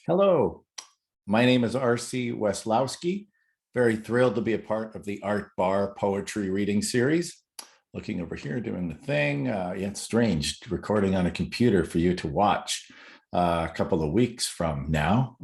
Hello, my name is R.C. Weslowski. Very thrilled to be a part of the Art Bar Poetry Reading Series. Looking over here, doing the thing. Yeah, it's strange recording on a computer for you to watch a couple of weeks from now.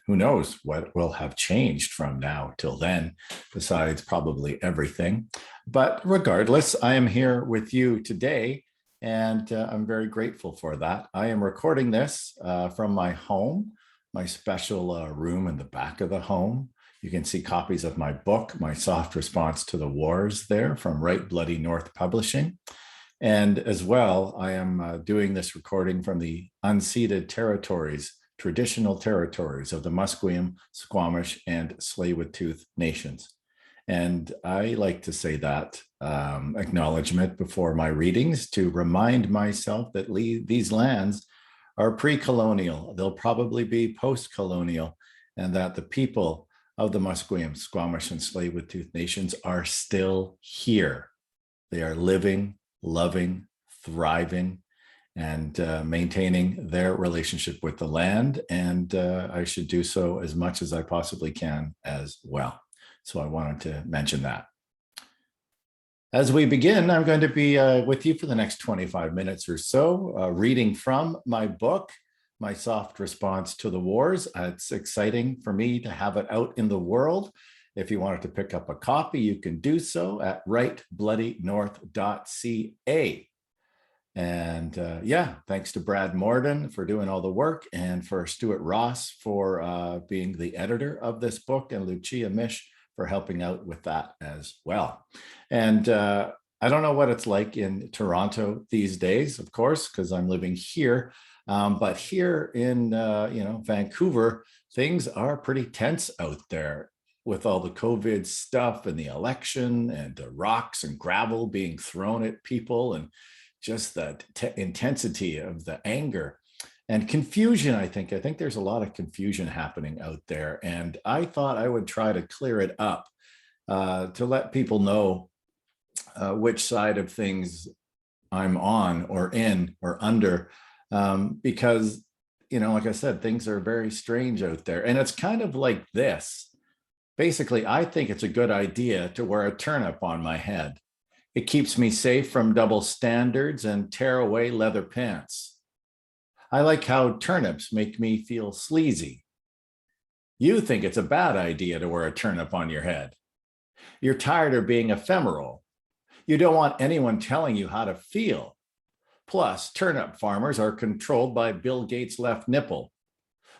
Who knows what will have changed from now till then, besides probably everything. But regardless, I am here with you today, and I'm very grateful for that. I am recording this from my home, my special room in the back of the home. You can see copies of my book, My Soft Response to the Wars, there from Right Bloody North Publishing. And as well, I am doing this recording from the unceded territories, traditional territories of the Musqueam, Squamish, and Tsleil-Waututh nations. And I like to say that acknowledgement before my readings to remind myself that these lands are pre-colonial. They'll probably be post-colonial, and that the people of the Musqueam, Squamish, and Tsleil-Waututh nations are still here. They are living, loving, thriving, and maintaining their relationship with the land. And I should do so as much as I possibly can as well. So I wanted to mention that. As we begin, I'm going to be with you for the next 25 minutes or so, reading from my book, My Soft Response to the Wars. It's exciting for me to have it out in the world. If you wanted to pick up a copy, you can do so at rightbloodynorth.ca. And yeah, thanks to Brad Morden for doing all the work, and for Stuart Ross for being the editor of this book, and Lucia Mish for helping out with that as well. And I don't know what it's like in Toronto these days, of course, because I'm living here. But here in Vancouver, things are pretty tense out there with all the COVID stuff and the election and the rocks and gravel being thrown at people, and just the intensity of the anger and confusion. I think there's a lot of confusion happening out there, and I thought I would try to clear it up to let people know which side of things I'm on or in or under, because, like I said, things are very strange out there. And it's kind of like this. Basically, I think it's a good idea to wear a turnip on my head. It keeps me safe from double standards and tear-away leather pants. I like how turnips make me feel sleazy. You think it's a bad idea to wear a turnip on your head. You're tired of being ephemeral. You don't want anyone telling you how to feel. Plus, turnip farmers are controlled by Bill Gates' left nipple,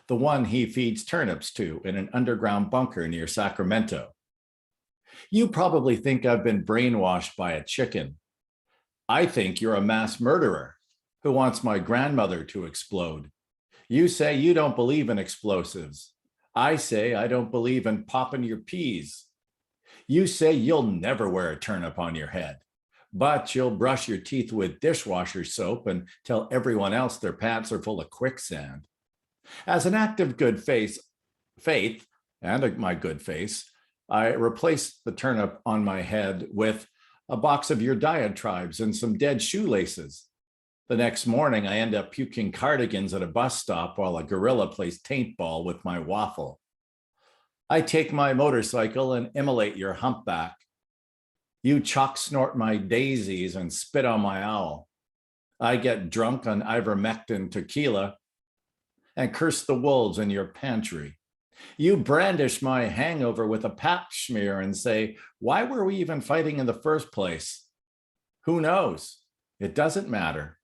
the one he feeds turnips to in an underground bunker near Sacramento. You probably think I've been brainwashed by a chicken. I think you're a mass murderer who wants my grandmother to explode. You say you don't believe in explosives. I say I don't believe in popping your peas. You say you'll never wear a turnip on your head, but you'll brush your teeth with dishwasher soap and tell everyone else their pants are full of quicksand. As an act of good faith, and my good face, I replaced the turnip on my head with a box of your diatribes and some dead shoelaces. The next morning, I end up puking cardigans at a bus stop while a gorilla plays paintball with my waffle. I take my motorcycle and immolate your humpback. You chalk snort my daisies and spit on my owl. I get drunk on ivermectin tequila and curse the wolves in your pantry. You brandish my hangover with a pap smear and say, why were we even fighting in the first place? Who knows? It doesn't matter.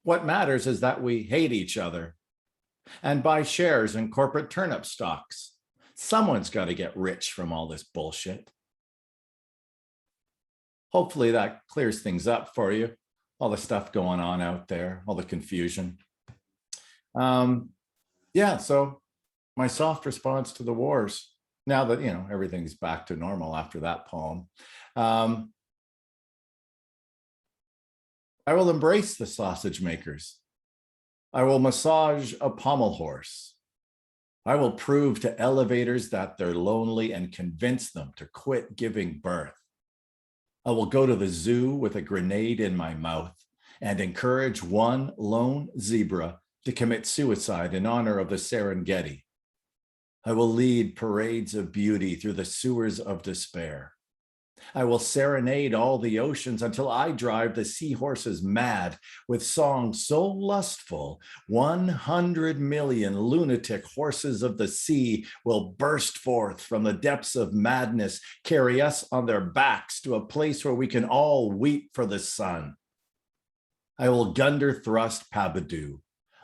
What matters is that we hate each other and buy shares in corporate turnip stocks. Someone's got to get rich from all this bullshit. Hopefully that clears things up for you, all the stuff going on out there, all the confusion. Yeah, so my soft response to the wars, now that, everything's back to normal after that poem. I will embrace the sausage makers. I will massage a pommel horse. I will prove to elevators that they're lonely and convince them to quit giving birth. I will go to the zoo with a grenade in my mouth and encourage one lone zebra to commit suicide in honor of the Serengeti. I will lead parades of beauty through the sewers of despair. I will serenade all the oceans until I drive the seahorses mad with songs so lustful, 100 million lunatic horses of the sea will burst forth from the depths of madness, carry us on their backs to a place where we can all weep for the sun. I will gunder thrust Pabadoo,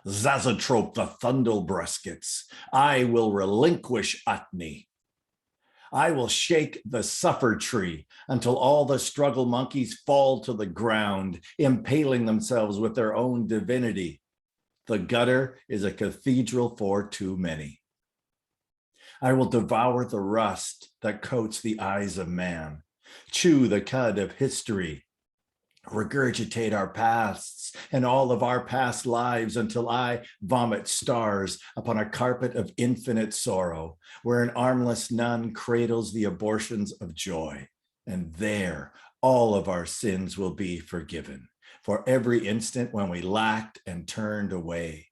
Zazotrope the Thundelbruskets. I will relinquish Utney. I will shake the suffer tree until all the struggle monkeys fall to the ground, impaling themselves with their own divinity. The gutter is a cathedral for too many. I will devour the rust that coats the eyes of man, chew the cud of history, regurgitate our pasts and all of our past lives until I vomit stars upon a carpet of infinite sorrow, where an armless nun cradles the abortions of joy. And there, all of our sins will be forgiven for every instant when we lacked and turned away.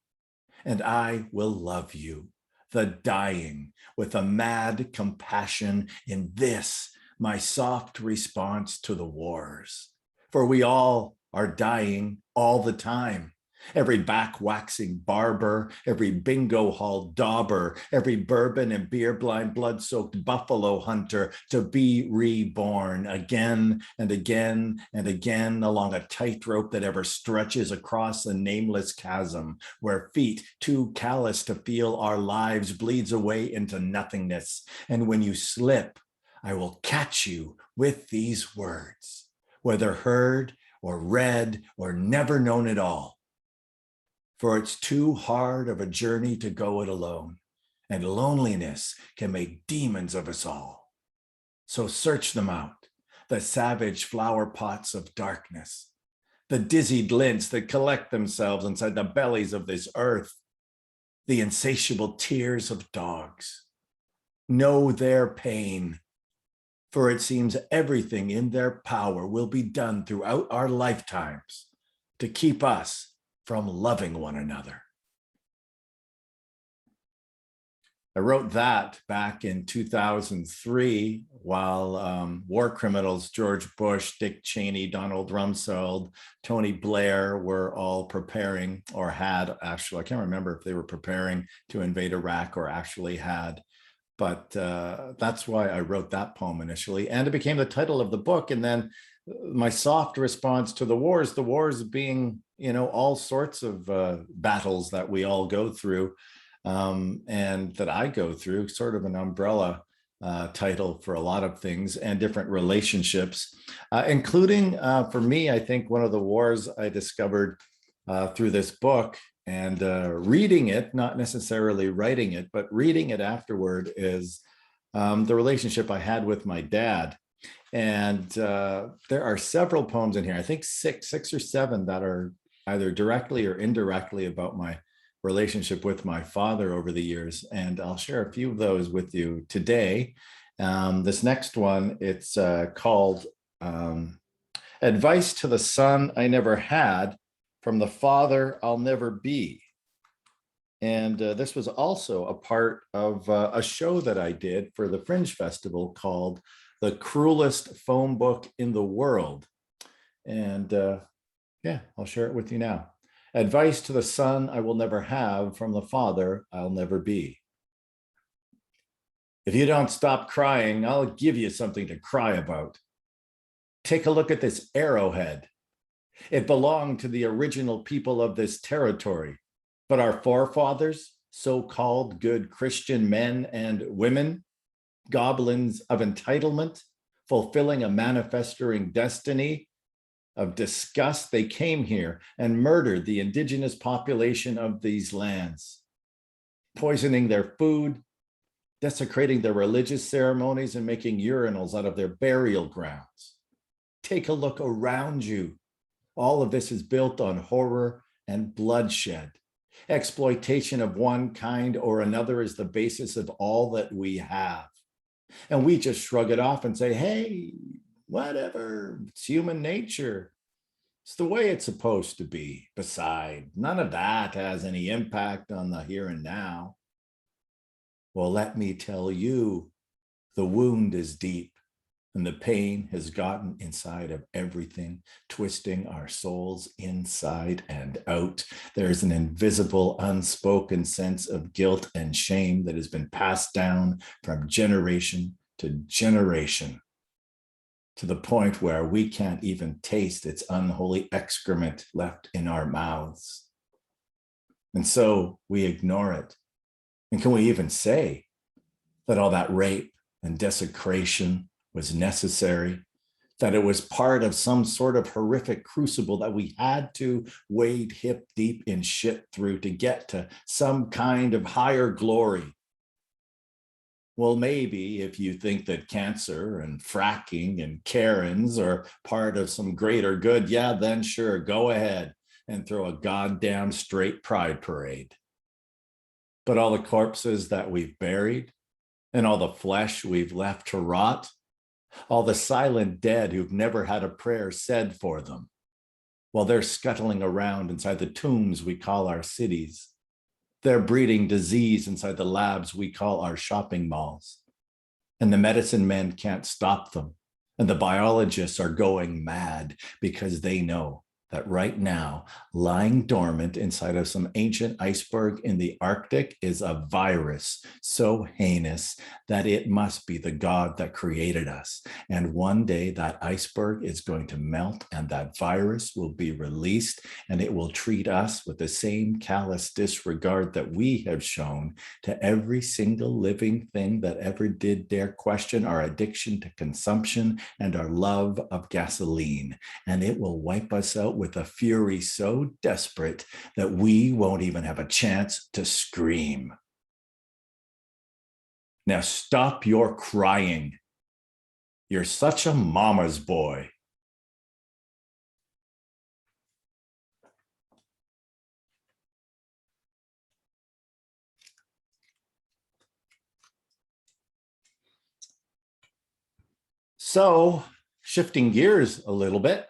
And I will love you, the dying, with a mad compassion in this, my soft response to the wars. For we all are dying all the time. Every back-waxing barber, every bingo hall dauber, every bourbon and beer-blind blood-soaked buffalo hunter to be reborn again and again and again along a tightrope that ever stretches across a nameless chasm where feet too callous to feel our lives bleeds away into nothingness. And when you slip, I will catch you with these words, whether heard or read or never known at all. For it's too hard of a journey to go it alone, and loneliness can make demons of us all. So search them out, the savage flower pots of darkness, the dizzied lints that collect themselves inside the bellies of this earth, the insatiable tears of dogs. Know their pain, for it seems everything in their power will be done throughout our lifetimes to keep us from loving one another. I wrote that back in 2003 while war criminals George Bush, Dick Cheney, Donald Rumsfeld, Tony Blair were all preparing, or had actually, I can't remember if they were preparing to invade Iraq or actually had. But that's why I wrote that poem initially. And it became the title of the book. And then my soft response to the wars being, all sorts of battles that we all go through and that I go through, sort of an umbrella title for a lot of things and different relationships, including for me, I think one of the wars I discovered through this book and reading it, not necessarily writing it, but reading it afterward, is the relationship I had with my dad. And there are several poems in here, I think six or seven, that are either directly or indirectly about my relationship with my father over the years. And I'll share a few of those with you today. This next one, it's called Advice to the Son I Never Had, from the Father I'll Never Be. And this was also a part of a show that I did for the Fringe Festival called The Cruelest Phone Book in the World. And yeah, I'll share it with you now. Advice to the son I will never have, from the father I'll never be. If you don't stop crying, I'll give you something to cry about. Take a look at this arrowhead. It belonged to the original people of this territory, but our forefathers, so-called good Christian men and women, goblins of entitlement, fulfilling a manifesting destiny of disgust, they came here and murdered the indigenous population of these lands, poisoning their food, desecrating their religious ceremonies, and making urinals out of their burial grounds. Take a look around you. All of this is built on horror and bloodshed. Exploitation of one kind or another is the basis of all that we have. And we just shrug it off and say, hey, whatever, it's human nature. It's the way it's supposed to be. Beside, none of that has any impact on the here and now. Well, let me tell you, the wound is deep and the pain has gotten inside of everything, twisting our souls inside and out. There's an invisible, unspoken sense of guilt and shame that has been passed down from generation to generation, to the point where we can't even taste its unholy excrement left in our mouths. And so we ignore it. And can we even say that all that rape and desecration was necessary, that it was part of some sort of horrific crucible that we had to wade hip deep in shit through to get to some kind of higher glory? Well, maybe if you think that cancer and fracking and Karens are part of some greater good, yeah, then sure, go ahead and throw a goddamn straight pride parade. But all the corpses that we've buried and all the flesh we've left to rot, all the silent dead who've never had a prayer said for them, while they're scuttling around inside the tombs we call our cities, they're breeding disease inside the labs we call our shopping malls. And the medicine men can't stop them. And the biologists are going mad because they know that right now, lying dormant inside of some ancient iceberg in the Arctic is a virus so heinous that it must be the God that created us. And one day that iceberg is going to melt and that virus will be released, and it will treat us with the same callous disregard that we have shown to every single living thing that ever did dare question our addiction to consumption and our love of gasoline. And it will wipe us out with a fury so desperate that we won't even have a chance to scream. Now stop your crying. You're such a mama's boy. So, shifting gears a little bit,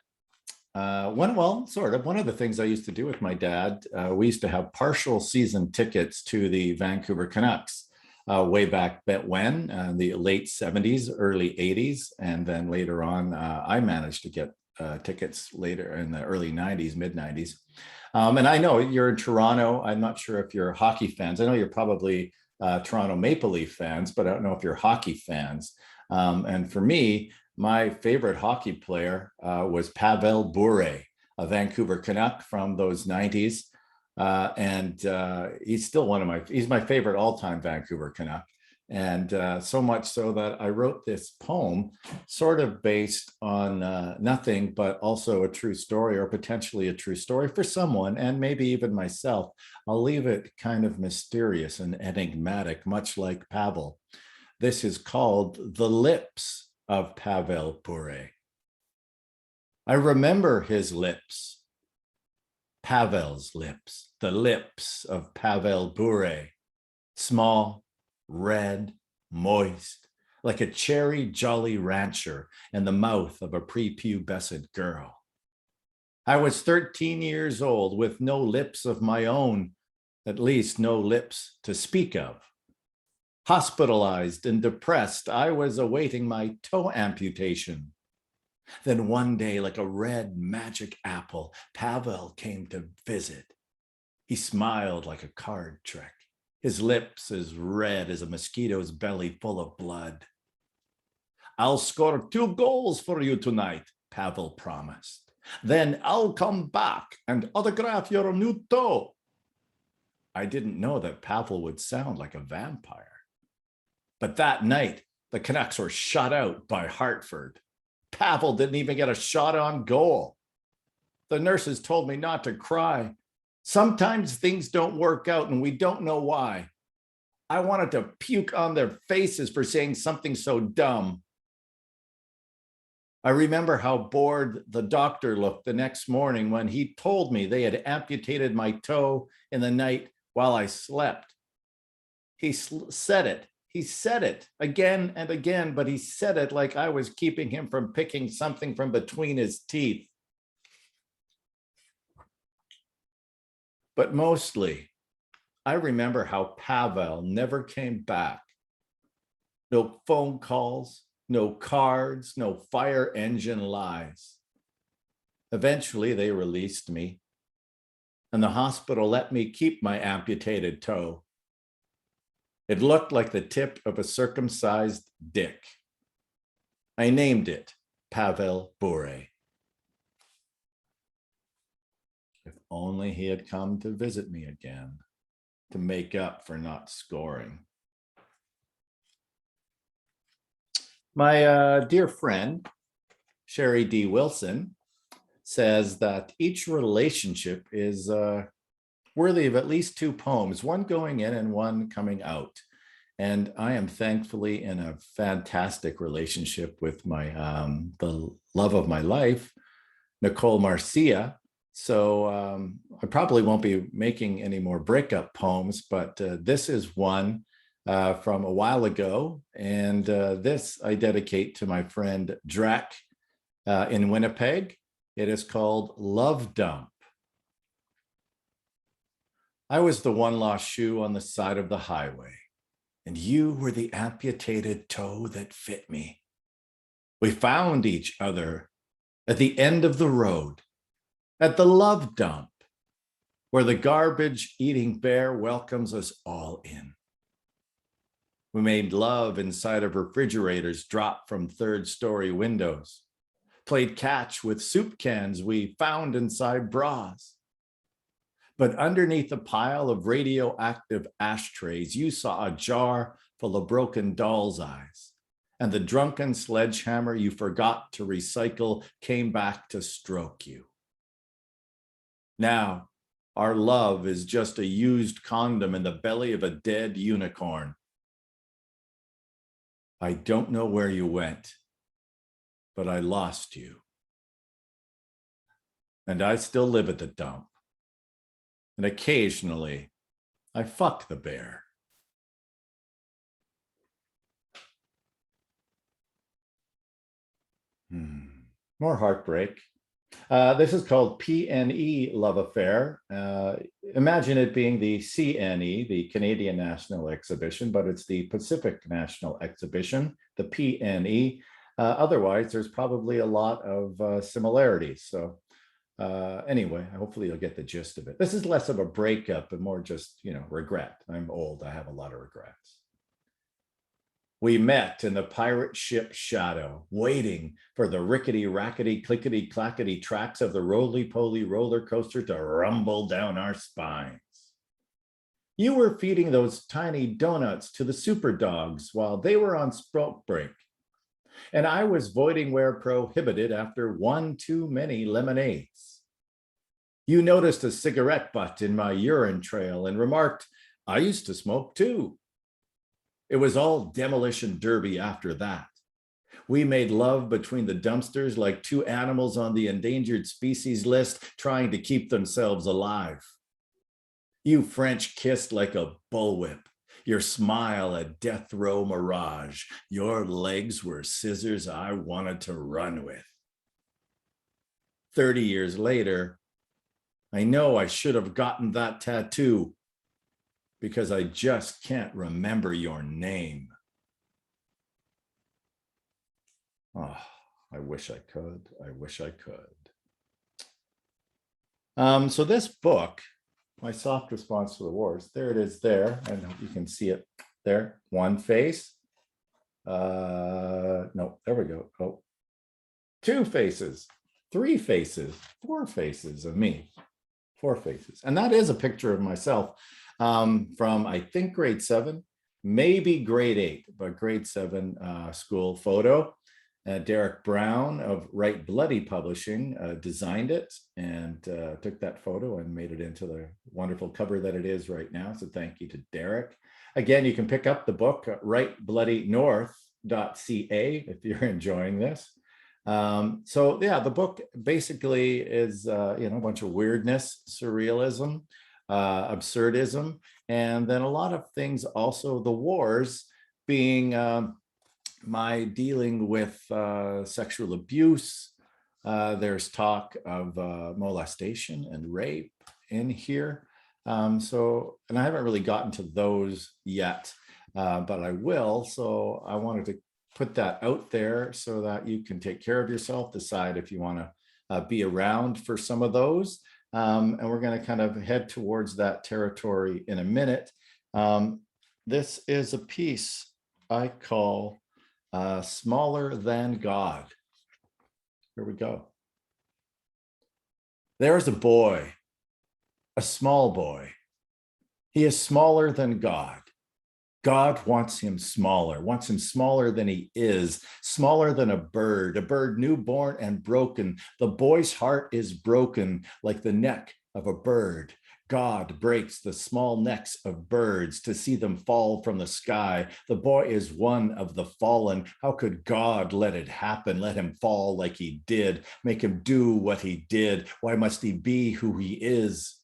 one of the things I used to do with my dad, we used to have partial season tickets to the Vancouver Canucks way back when, the late 70s, early 80s. And then later on, I managed to get tickets later in the early 90s, mid 90s. And I know you're in Toronto. I'm not sure if you're hockey fans. I know you're probably Toronto Maple Leaf fans, but I don't know if you're hockey fans. And for me, my favorite hockey player was Pavel Bure, a Vancouver Canuck from those 90s. And he's still he's my favorite all-time Vancouver Canuck. And so much so that I wrote this poem sort of based on nothing, but also a true story, or potentially a true story for someone, and maybe even myself. I'll leave it kind of mysterious and enigmatic, much like Pavel. This is called The Lips of Pavel Bure. I remember his lips, Pavel's lips, the lips of Pavel Bure, small, red, moist, like a cherry jolly rancher in the mouth of a prepubescent girl. I was 13 years old with no lips of my own, at least no lips to speak of. Hospitalized and depressed, I was awaiting my toe amputation. Then one day, like a red magic apple, Pavel came to visit. He smiled like a card trick, his lips as red as a mosquito's belly full of blood. I'll score 2 goals for you tonight, Pavel promised. Then I'll come back and autograph your new toe. I didn't know that Pavel would sound like a vampire. But that night, the Canucks were shut out by Hartford. Pavel didn't even get a shot on goal. The nurses told me not to cry. Sometimes things don't work out and we don't know why. I wanted to puke on their faces for saying something so dumb. I remember how bored the doctor looked the next morning when he told me they had amputated my toe in the night while I slept. He said it again and again, but he said it like I was keeping him from picking something from between his teeth. But mostly, I remember how Pavel never came back. No phone calls, no cards, no fire engine lies. Eventually, they released me, and the hospital let me keep my amputated toe. It looked like the tip of a circumcised dick. I named it Pavel Bure. If only he had come to visit me again to make up for not scoring. My dear friend, Sherry D. Wilson, says that each relationship is worthy of at least two poems, one going in and one coming out. And I am thankfully in a fantastic relationship with the love of my life, Nicole Marcia. So I probably won't be making any more breakup poems, but this is one from a while ago. And this I dedicate to my friend Drek in Winnipeg. It is called Love Dump. I was the one lost shoe on the side of the highway, and you were the amputated toe that fit me. We found each other at the end of the road, at the love dump, where the garbage-eating bear welcomes us all in. We made love inside of refrigerators dropped from third-story windows, played catch with soup cans we found inside bras. But underneath a pile of radioactive ashtrays, you saw a jar full of broken doll's eyes, and the drunken sledgehammer you forgot to recycle came back to stroke you. Now, our love is just a used condom in the belly of a dead unicorn. I don't know where you went, but I lost you. And I still live at the dump. And occasionally, I fuck the bear. More heartbreak. This is called PNE Love Affair. Imagine it being the CNE, the Canadian National Exhibition, but it's the Pacific National Exhibition, the PNE. Otherwise, there's probably a lot of similarities. So anyway, hopefully you'll get the gist of it. This is less of a breakup and more just, regret. I'm old. I have a lot of regrets. We met in the pirate ship Shadow, waiting for the rickety, rackety, clickety, clackety tracks of the roly-poly roller coaster to rumble down our spines. You were feeding those tiny donuts to the super dogs while they were on smoke break. And I was voiding where prohibited after one too many lemonades. You noticed a cigarette butt in my urine trail and remarked, I used to smoke too. It was all demolition derby after that. We made love between the dumpsters like two animals on the endangered species list trying to keep themselves alive. You French kissed like a bullwhip, your smile a death row mirage. Your legs were scissors I wanted to run with. 30 years later, I know I should have gotten that tattoo because I just can't remember your name. Oh, I wish I could. I wish I could. So this book, My Soft Response to the Wars, there it is there, and you can see it there. One face. No, there we go. Oh, two faces, three faces, four faces of me. Four faces. And that is a picture of myself from, I think, grade 7, maybe grade 8, but grade 7 school photo. Derek Brown of Right Bloody Publishing designed it and took that photo and made it into the wonderful cover that it is right now. So thank you to Derek. Again, you can pick up the book at rightbloodynorth.ca if you're enjoying this. So yeah, the book basically is, a bunch of weirdness, surrealism, absurdism, and then a lot of things also, the wars being my dealing with sexual abuse. There's talk of molestation and rape in here. And I haven't really gotten to those yet, but I will. So I wanted to put that out there so that you can take care of yourself, decide if you want to be around for some of those. And we're going to kind of head towards that territory in a minute. This is a piece I call Smaller Than God. Here we go. There's a boy, a small boy. He is smaller than God. God wants him smaller than he is, smaller than a bird newborn and broken. The boy's heart is broken like the neck of a bird. God breaks the small necks of birds to see them fall from the sky. The boy is one of the fallen. How could God let it happen? Let him fall like he did, make him do what he did. Why must he be who he is?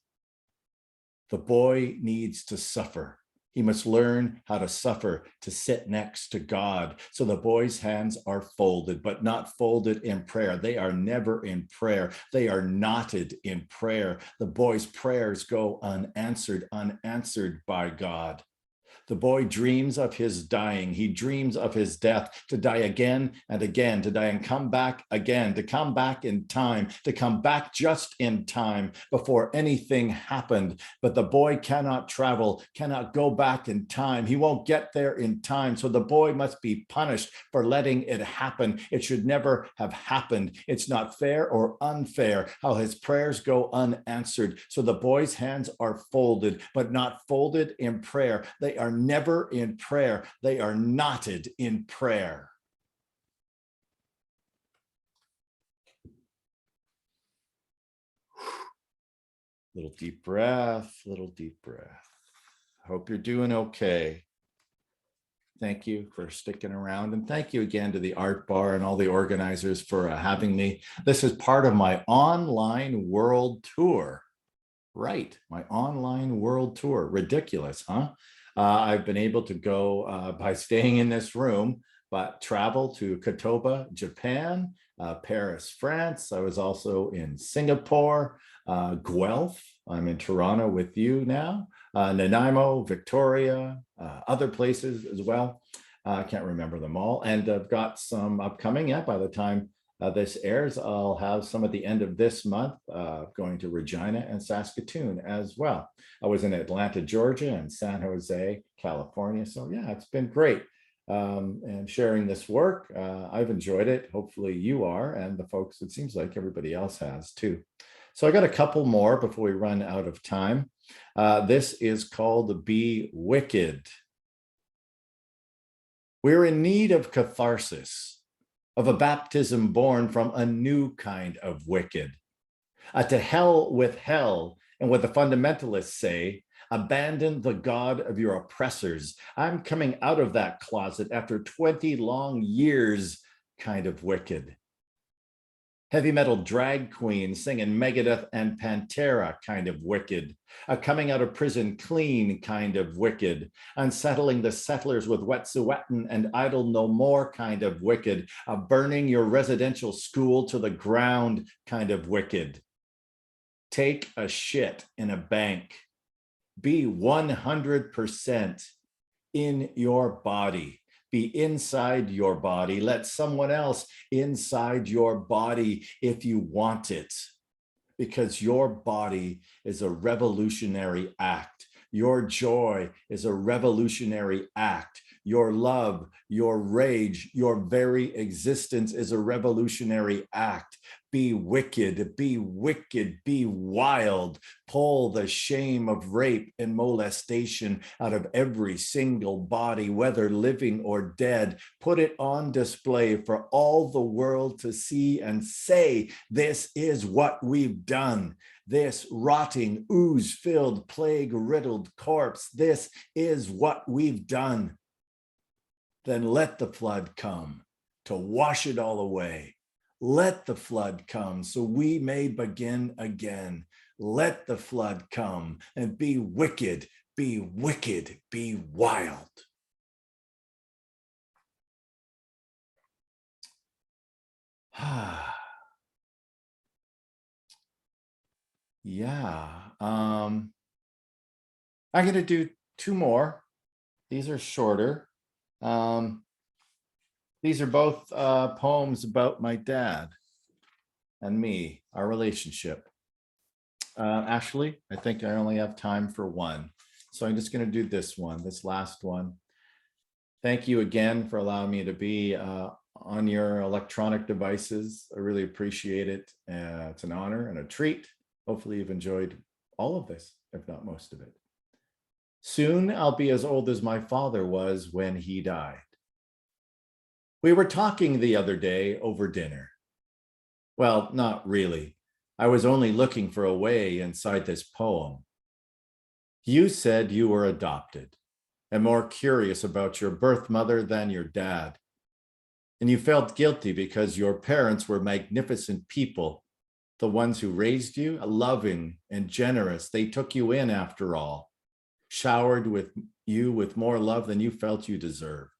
The boy needs to suffer. He must learn how to suffer, to sit next to God. So the boy's hands are folded, but not folded in prayer. They are never in prayer. They are knotted in prayer. The boy's prayers go unanswered by God. The boy dreams of his dying. He dreams of his death, to die again and again, to die and come back again, to come back in time, to come back just in time before anything happened. But the boy cannot travel, cannot go back in time. He won't get there in time. So the boy must be punished for letting it happen. It should never have happened. It's not fair or unfair how his prayers go unanswered. So the boy's hands are folded, but not folded in prayer. They are never in prayer. They are knotted in prayer. Little deep breath, little deep breath. Hope you're doing okay. Thank you for sticking around. And thank you again to the Art Bar and all the organizers for having me. This is part of my online world tour. Right, my online world tour. Ridiculous, huh? I've been able to go by staying in this room, but travel to Kotoba, Japan, Paris, France. I was also in Singapore, Guelph. I'm in Toronto with you now, Nanaimo, Victoria, other places as well. I can't remember them all. And I've got some upcoming, by the time this airs, I'll have some at the end of this month, going to Regina and Saskatoon as well. I was in Atlanta, Georgia, and San Jose, California. So yeah, it's been great. And sharing this work, I've enjoyed it. Hopefully you are, and the folks, it seems like everybody else has too. So I got a couple more before we run out of time. This is called Be Wicked. We're in need of catharsis, of a baptism born from a new kind of wicked. To hell with hell, and what the fundamentalists say, abandon the God of your oppressors. I'm coming out of that closet after 20 long years kind of wicked. Heavy metal drag queen singing Megadeth and Pantera kind of wicked. A coming out of prison clean kind of wicked. Unsettling the settlers with Wet'suwet'en and Idle No More kind of wicked. A burning your residential school to the ground kind of wicked. Take a shit in a bank. Be 100% in your body. Be inside your body. Let someone else inside your body if you want it, because your body is a revolutionary act. Your joy is a revolutionary act. Your love, your rage, your very existence is a revolutionary act. Be wicked, be wicked, be wild. Pull the shame of rape and molestation out of every single body, whether living or dead. Put it on display for all the world to see and say, this is what we've done. This rotting, ooze-filled, plague-riddled corpse, this is what we've done. Then let the flood come to wash it all away. Let the flood come so we may begin again. Let the flood come and be wicked, be wicked, be wild. Yeah. I'm going to do two more. These are shorter. These are both poems about my dad and me, our relationship. Actually, I think I only have time for one. So I'm just going to do this one, this last one. Thank you again for allowing me to be on your electronic devices. I really appreciate it. It's an honor and a treat. Hopefully you've enjoyed all of this, if not most of it. Soon I'll be as old as my father was when he died. We were talking the other day over dinner. Well, not really. I was only looking for a way inside this poem. You said you were adopted and more curious about your birth mother than your dad. And you felt guilty because your parents were magnificent people, the ones who raised you, loving and generous. They took you in after all, showered with you with more love than you felt you deserved.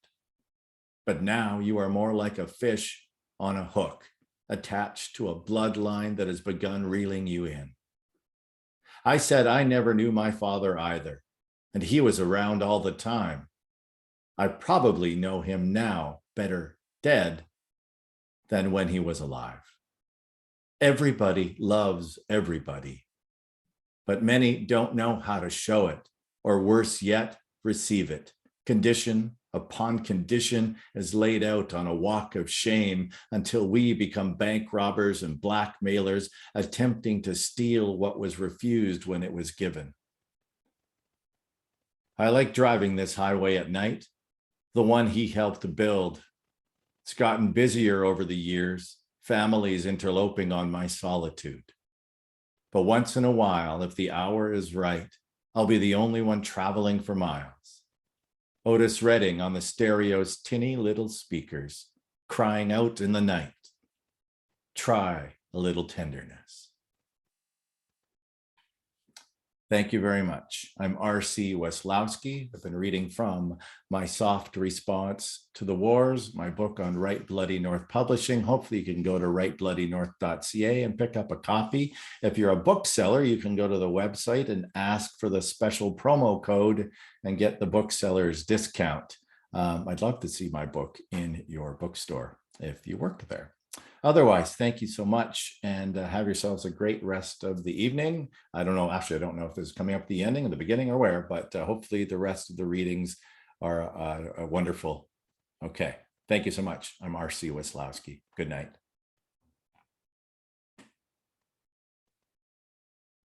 But now you are more like a fish on a hook, attached to a bloodline that has begun reeling you in. I said I never knew my father either, and he was around all the time. I probably know him now better dead than when he was alive. Everybody loves everybody, but many don't know how to show it, or worse yet, receive it. Condition upon condition is laid out on a walk of shame until we become bank robbers and blackmailers, attempting to steal what was refused when it was given. I like driving this highway at night, the one he helped to build. It's gotten busier over the years, families interloping on my solitude. But once in a while, if the hour is right, I'll be the only one traveling for miles. Otis Redding on the stereo's tinny little speakers, crying out in the night, try a little tenderness. Thank you very much. I'm R.C. Weslowski. I've been reading from My Soft Response to the Wars, my book on Right Bloody North Publishing. Hopefully you can go to rightbloodynorth.ca and pick up a copy. If you're a bookseller, you can go to the website and ask for the special promo code and get the bookseller's discount. I'd love to see my book in your bookstore if you work there. Otherwise, thank you so much, and have yourselves a great rest of the evening. I don't know, actually, I don't know if this is coming up at the ending or the beginning or where, but hopefully the rest of the readings are wonderful. Okay, thank you so much. I'm R.C. Weslowski. Good night.